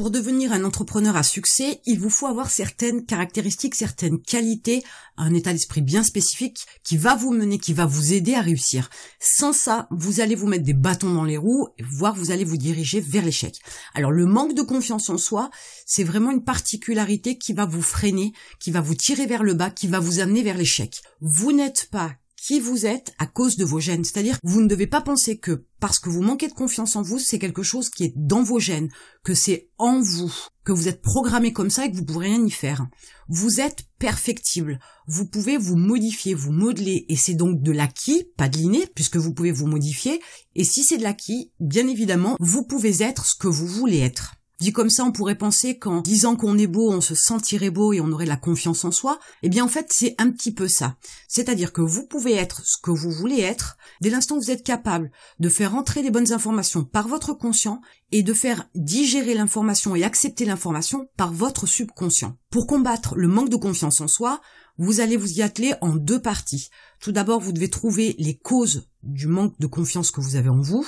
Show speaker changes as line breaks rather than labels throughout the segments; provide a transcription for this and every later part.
Pour devenir un entrepreneur à succès, il vous faut avoir certaines caractéristiques, certaines qualités, un état d'esprit bien spécifique qui va vous mener, qui va vous aider à réussir. Sans ça, vous allez vous mettre des bâtons dans les roues, voire vous allez vous diriger vers l'échec. Alors le manque de confiance en soi, c'est vraiment une particularité qui va vous freiner, qui va vous tirer vers le bas, qui va vous amener vers l'échec. Vous n'êtes pas qui vous êtes à cause de vos gènes. C'est-à-dire, vous ne devez pas penser que parce que vous manquez de confiance en vous, c'est quelque chose qui est dans vos gènes, que c'est en vous, que vous êtes programmé comme ça et que vous pouvez rien y faire. Vous êtes perfectible. Vous pouvez vous modifier, vous modeler, et c'est donc de l'acquis, pas de l'inné, puisque vous pouvez vous modifier. Et si c'est de l'acquis, bien évidemment, vous pouvez être ce que vous voulez être. Dit comme ça, on pourrait penser qu'en disant qu'on est beau, on se sentirait beau et on aurait de la confiance en soi. Eh bien, en fait, c'est un petit peu ça. C'est-à-dire que vous pouvez être ce que vous voulez être dès l'instant où vous êtes capable de faire entrer les bonnes informations par votre conscient et de faire digérer l'information et accepter l'information par votre subconscient. Pour combattre le manque de confiance en soi, vous allez vous y atteler en deux parties. Tout d'abord, vous devez trouver les causes du manque de confiance que vous avez en vous.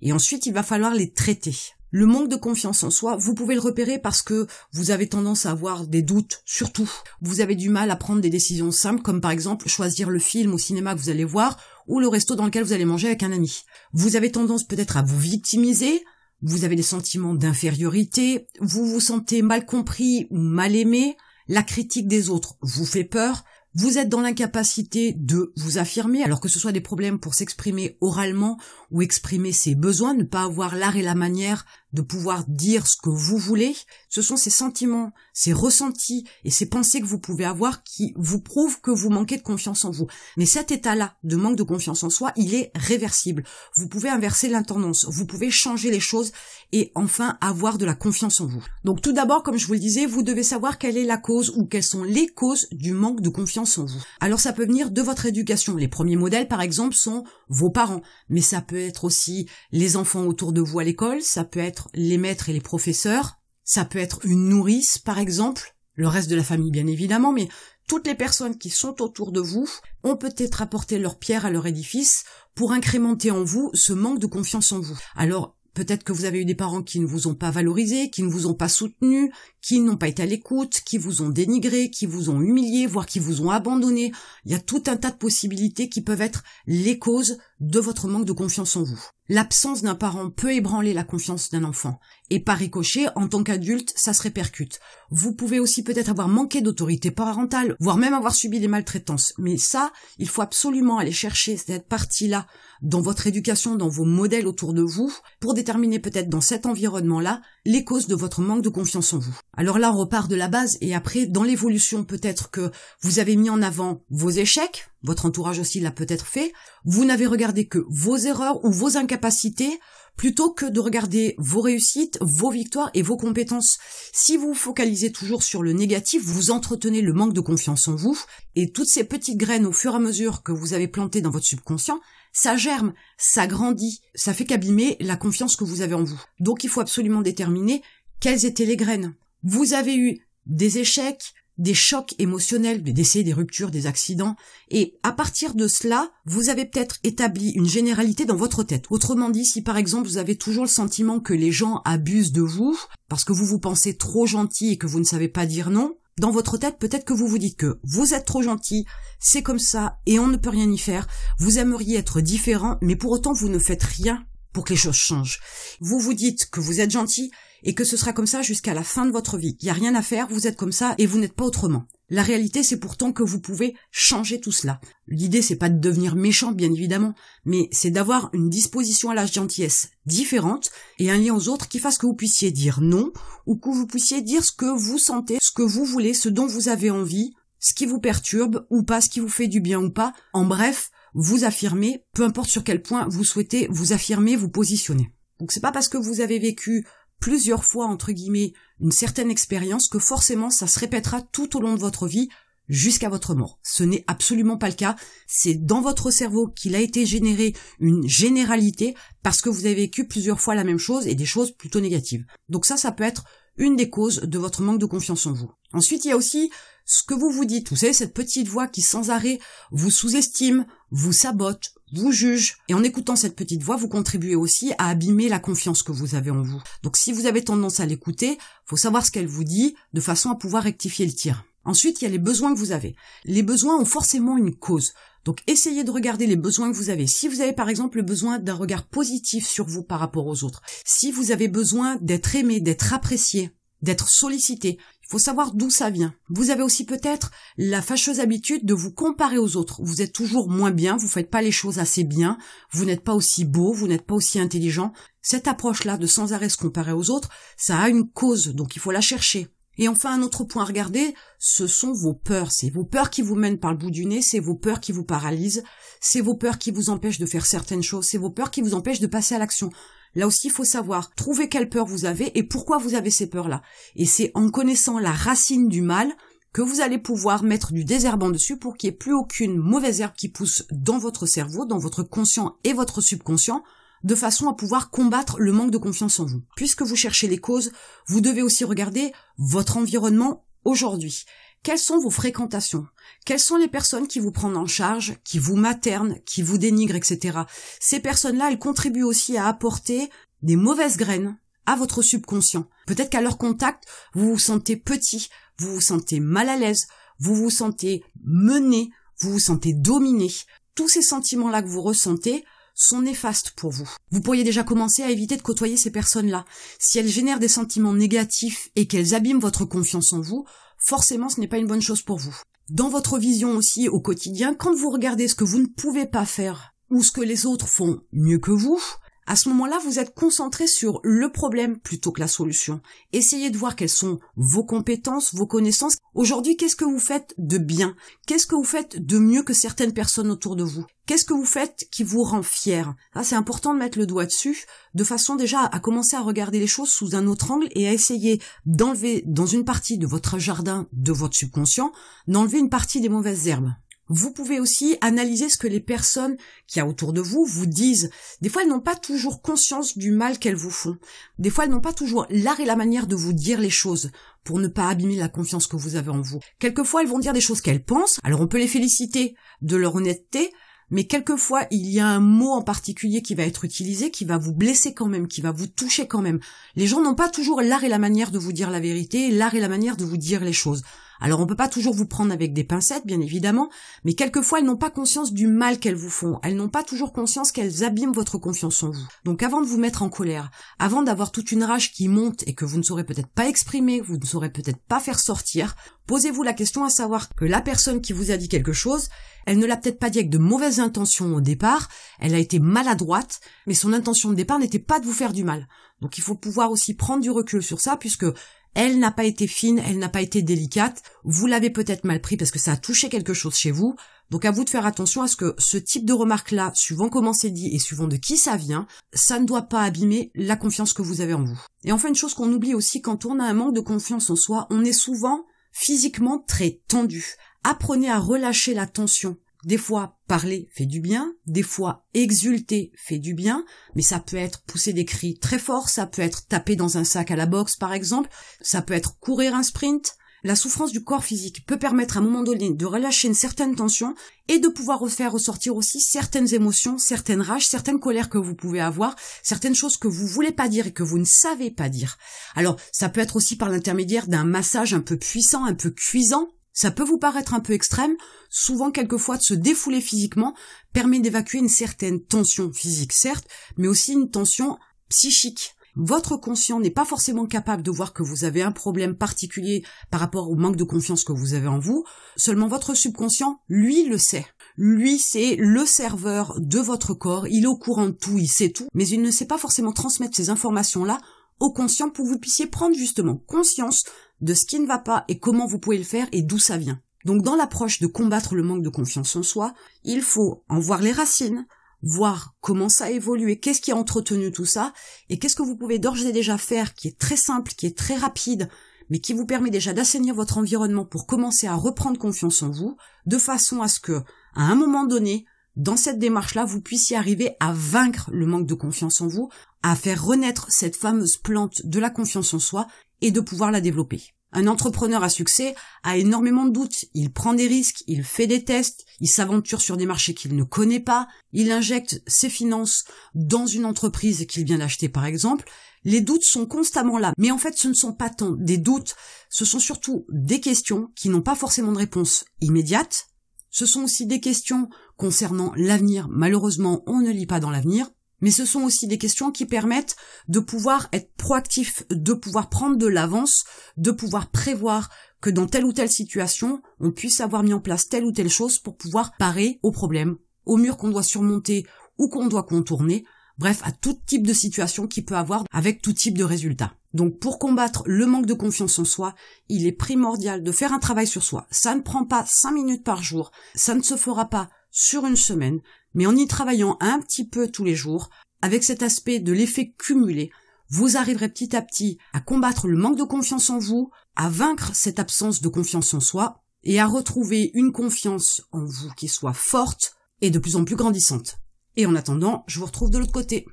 Et ensuite, il va falloir les traiter. Le manque de confiance en soi, vous pouvez le repérer parce que vous avez tendance à avoir des doutes, surtout. Vous avez du mal à prendre des décisions simples, comme par exemple choisir le film au cinéma que vous allez voir ou le resto dans lequel vous allez manger avec un ami. Vous avez tendance peut-être à vous victimiser, vous avez des sentiments d'infériorité, vous vous sentez mal compris ou mal aimé, la critique des autres vous fait peur. Vous êtes dans l'incapacité de vous affirmer, alors que ce soit des problèmes pour s'exprimer oralement ou exprimer ses besoins, ne pas avoir l'art et la manière de pouvoir dire ce que vous voulez. Ce sont ces sentiments, ces ressentis et ces pensées que vous pouvez avoir qui vous prouvent que vous manquez de confiance en vous. Mais cet état-là de manque de confiance en soi, il est réversible. Vous pouvez inverser la tendance, vous pouvez changer les choses et enfin avoir de la confiance en vous. Donc tout d'abord, comme je vous le disais, vous devez savoir quelle est la cause ou quelles sont les causes du manque de confiance en vous. Alors ça peut venir de votre éducation. Les premiers modèles, par exemple, sont vos parents. Mais ça peut être aussi les enfants autour de vous à l'école, ça peut être les maîtres et les professeurs, ça peut être une nourrice, par exemple, le reste de la famille, bien évidemment, mais toutes les personnes qui sont autour de vous ont peut-être apporté leur pierre à leur édifice pour incrémenter en vous ce manque de confiance en vous. Alors, peut-être que vous avez eu des parents qui ne vous ont pas valorisé, qui ne vous ont pas soutenu, qui n'ont pas été à l'écoute, qui vous ont dénigré, qui vous ont humilié, voire qui vous ont abandonné. Il y a tout un tas de possibilités qui peuvent être les causes de votre manque de confiance en vous. L'absence d'un parent peut ébranler la confiance d'un enfant. Et par ricochet, en tant qu'adulte, ça se répercute. Vous pouvez aussi peut-être avoir manqué d'autorité parentale, voire même avoir subi des maltraitances. Mais ça, il faut absolument aller chercher cette partie-là dans votre éducation, dans vos modèles autour de vous, pour déterminer peut-être dans cet environnement-là les causes de votre manque de confiance en vous. Alors là, on repart de la base et après, dans l'évolution, peut-être que vous avez mis en avant vos échecs, votre entourage aussi l'a peut-être fait, vous n'avez regardé que vos erreurs ou vos incapacités, plutôt que de regarder vos réussites, vos victoires et vos compétences. Si vous vous focalisez toujours sur le négatif, vous entretenez le manque de confiance en vous, et toutes ces petites graines au fur et à mesure que vous avez plantées dans votre subconscient, ça germe, ça grandit, ça fait qu'abîmer la confiance que vous avez en vous. Donc il faut absolument déterminer quelles étaient les graines. Vous avez eu des échecs, des chocs émotionnels, des décès, des ruptures, des accidents, et à partir de cela, vous avez peut-être établi une généralité dans votre tête. Autrement dit, si par exemple vous avez toujours le sentiment que les gens abusent de vous, parce que vous vous pensez trop gentil et que vous ne savez pas dire non, dans votre tête, peut-être que vous vous dites que vous êtes trop gentil, c'est comme ça et on ne peut rien y faire, vous aimeriez être différent, mais pour autant vous ne faites rien pour que les choses changent. Vous vous dites que vous êtes gentil et que ce sera comme ça jusqu'à la fin de votre vie. Il n'y a rien à faire, vous êtes comme ça et vous n'êtes pas autrement. La réalité, c'est pourtant que vous pouvez changer tout cela. L'idée, c'est pas de devenir méchant, bien évidemment, mais c'est d'avoir une disposition à la gentillesse différente et un lien aux autres qui fasse que vous puissiez dire non ou que vous puissiez dire ce que vous sentez, ce que vous voulez, ce dont vous avez envie, ce qui vous perturbe ou pas, ce qui vous fait du bien ou pas. En bref, vous affirmez, peu importe sur quel point vous souhaitez vous affirmer, vous positionner. Donc c'est pas parce que vous avez vécu plusieurs fois, entre guillemets, une certaine expérience que forcément ça se répétera tout au long de votre vie jusqu'à votre mort. Ce n'est absolument pas le cas. C'est dans votre cerveau qu'il a été généré une généralité parce que vous avez vécu plusieurs fois la même chose et des choses plutôt négatives. Donc ça peut être une des causes de votre manque de confiance en vous. Ensuite, il y a aussi ce que vous vous dites. Vous savez, cette petite voix qui sans arrêt vous sous-estime, vous sabote, vous juge. Et en écoutant cette petite voix, vous contribuez aussi à abîmer la confiance que vous avez en vous. Donc si vous avez tendance à l'écouter, faut savoir ce qu'elle vous dit de façon à pouvoir rectifier le tir. Ensuite, il y a les besoins que vous avez. Les besoins ont forcément une cause. Donc essayez de regarder les besoins que vous avez. Si vous avez par exemple le besoin d'un regard positif sur vous par rapport aux autres, si vous avez besoin d'être aimé, d'être apprécié, d'être sollicité, il faut savoir d'où ça vient. Vous avez aussi peut-être la fâcheuse habitude de vous comparer aux autres. Vous êtes toujours moins bien, vous faites pas les choses assez bien, vous n'êtes pas aussi beau, vous n'êtes pas aussi intelligent. Cette approche-là de sans arrêt se comparer aux autres, ça a une cause, donc il faut la chercher. Et enfin, un autre point à regarder, ce sont vos peurs. C'est vos peurs qui vous mènent par le bout du nez, c'est vos peurs qui vous paralysent, c'est vos peurs qui vous empêchent de faire certaines choses, c'est vos peurs qui vous empêchent de passer à l'action. Là aussi, il faut savoir trouver quelle peur vous avez et pourquoi vous avez ces peurs-là. Et c'est en connaissant la racine du mal que vous allez pouvoir mettre du désherbant dessus pour qu'il n'y ait plus aucune mauvaise herbe qui pousse dans votre cerveau, dans votre conscient et votre subconscient, de façon à pouvoir combattre le manque de confiance en vous. Puisque vous cherchez les causes, vous devez aussi regarder votre environnement aujourd'hui. Quelles sont vos fréquentations? Quelles sont les personnes qui vous prennent en charge, qui vous maternent, qui vous dénigrent, etc. Ces personnes-là, elles contribuent aussi à apporter des mauvaises graines à votre subconscient. Peut-être qu'à leur contact, vous vous sentez petit, vous vous sentez mal à l'aise, vous vous sentez mené, vous vous sentez dominé. Tous ces sentiments-là que vous ressentez sont néfastes pour vous. Vous pourriez déjà commencer à éviter de côtoyer ces personnes-là. Si elles génèrent des sentiments négatifs et qu'elles abîment votre confiance en vous, forcément ce n'est pas une bonne chose pour vous. Dans votre vision aussi au quotidien, quand vous regardez ce que vous ne pouvez pas faire ou ce que les autres font mieux que vous, à ce moment-là, vous êtes concentré sur le problème plutôt que la solution. Essayez de voir quelles sont vos compétences, vos connaissances. Aujourd'hui, qu'est-ce que vous faites de bien? Qu'est-ce que vous faites de mieux que certaines personnes autour de vous? Qu'est-ce que vous faites qui vous rend fier? Ça, c'est important de mettre le doigt dessus, de façon déjà à commencer à regarder les choses sous un autre angle et à essayer d'enlever dans une partie de votre jardin, de votre subconscient, d'enlever une partie des mauvaises herbes. Vous pouvez aussi analyser ce que les personnes qui y a autour de vous vous disent. Des fois, elles n'ont pas toujours conscience du mal qu'elles vous font. Des fois, elles n'ont pas toujours l'art et la manière de vous dire les choses pour ne pas abîmer la confiance que vous avez en vous. Quelquefois, elles vont dire des choses qu'elles pensent. Alors, on peut les féliciter de leur honnêteté, mais quelquefois, il y a un mot en particulier qui va être utilisé, qui va vous blesser quand même, qui va vous toucher quand même. Les gens n'ont pas toujours l'art et la manière de vous dire la vérité, l'art et la manière de vous dire les choses. Alors on peut pas toujours vous prendre avec des pincettes, bien évidemment, mais quelquefois elles n'ont pas conscience du mal qu'elles vous font. Elles n'ont pas toujours conscience qu'elles abîment votre confiance en vous. Donc avant de vous mettre en colère, avant d'avoir toute une rage qui monte et que vous ne saurez peut-être pas exprimer, vous ne saurez peut-être pas faire sortir, posez-vous la question à savoir que la personne qui vous a dit quelque chose, elle ne l'a peut-être pas dit avec de mauvaises intentions au départ, elle a été maladroite, mais son intention de départ n'était pas de vous faire du mal. Donc il faut pouvoir aussi prendre du recul sur ça, puisque elle n'a pas été fine, elle n'a pas été délicate, vous l'avez peut-être mal pris parce que ça a touché quelque chose chez vous, donc à vous de faire attention à ce que ce type de remarque-là, suivant comment c'est dit et suivant de qui ça vient, ça ne doit pas abîmer la confiance que vous avez en vous. Et enfin, une chose qu'on oublie aussi, quand on a un manque de confiance en soi, on est souvent physiquement très tendu. Apprenez à relâcher la tension. Des fois, parler fait du bien, des fois, exulter fait du bien, mais ça peut être pousser des cris très forts, ça peut être taper dans un sac à la boxe par exemple, ça peut être courir un sprint. La souffrance du corps physique peut permettre à un moment donné de relâcher une certaine tension et de pouvoir refaire ressortir aussi certaines émotions, certaines rages, certaines colères que vous pouvez avoir, certaines choses que vous voulez pas dire et que vous ne savez pas dire. Alors, ça peut être aussi par l'intermédiaire d'un massage un peu puissant, un peu cuisant. Ça peut vous paraître un peu extrême, souvent quelquefois de se défouler physiquement permet d'évacuer une certaine tension physique certes, mais aussi une tension psychique. Votre conscient n'est pas forcément capable de voir que vous avez un problème particulier par rapport au manque de confiance que vous avez en vous, seulement votre subconscient, lui, le sait. Lui, c'est le serveur de votre corps, il est au courant de tout, il sait tout, mais il ne sait pas forcément transmettre ces informations-là au conscient pour que vous puissiez prendre justement conscience de ce qui ne va pas et comment vous pouvez le faire et d'où ça vient. Donc dans l'approche de combattre le manque de confiance en soi, il faut en voir les racines, voir comment ça a évolué, qu'est-ce qui a entretenu tout ça, et qu'est-ce que vous pouvez d'ores et déjà faire qui est très simple, qui est très rapide, mais qui vous permet déjà d'assainir votre environnement pour commencer à reprendre confiance en vous, de façon à ce que, à un moment donné, dans cette démarche-là, vous puissiez arriver à vaincre le manque de confiance en vous, à faire renaître cette fameuse plante de la confiance en soi et de pouvoir la développer. Un entrepreneur à succès a énormément de doutes, il prend des risques, il fait des tests, il s'aventure sur des marchés qu'il ne connaît pas, il injecte ses finances dans une entreprise qu'il vient d'acheter par exemple. Les doutes sont constamment là, mais en fait ce ne sont pas tant des doutes, ce sont surtout des questions qui n'ont pas forcément de réponse immédiate. Ce sont aussi des questions concernant l'avenir, malheureusement on ne lit pas dans l'avenir. Mais ce sont aussi des questions qui permettent de pouvoir être proactif, de pouvoir prendre de l'avance, de pouvoir prévoir que dans telle ou telle situation, on puisse avoir mis en place telle ou telle chose pour pouvoir parer aux problèmes, aux murs qu'on doit surmonter ou qu'on doit contourner, bref, à tout type de situation qu'il peut avoir avec tout type de résultat. Donc pour combattre le manque de confiance en soi, il est primordial de faire un travail sur soi. Ça ne prend pas 5 minutes par jour, ça ne se fera pas sur une semaine, mais en y travaillant un petit peu tous les jours, avec cet aspect de l'effet cumulé, vous arriverez petit à petit à combattre le manque de confiance en vous, à vaincre cette absence de confiance en soi, et à retrouver une confiance en vous qui soit forte et de plus en plus grandissante. Et en attendant, je vous retrouve de l'autre côté.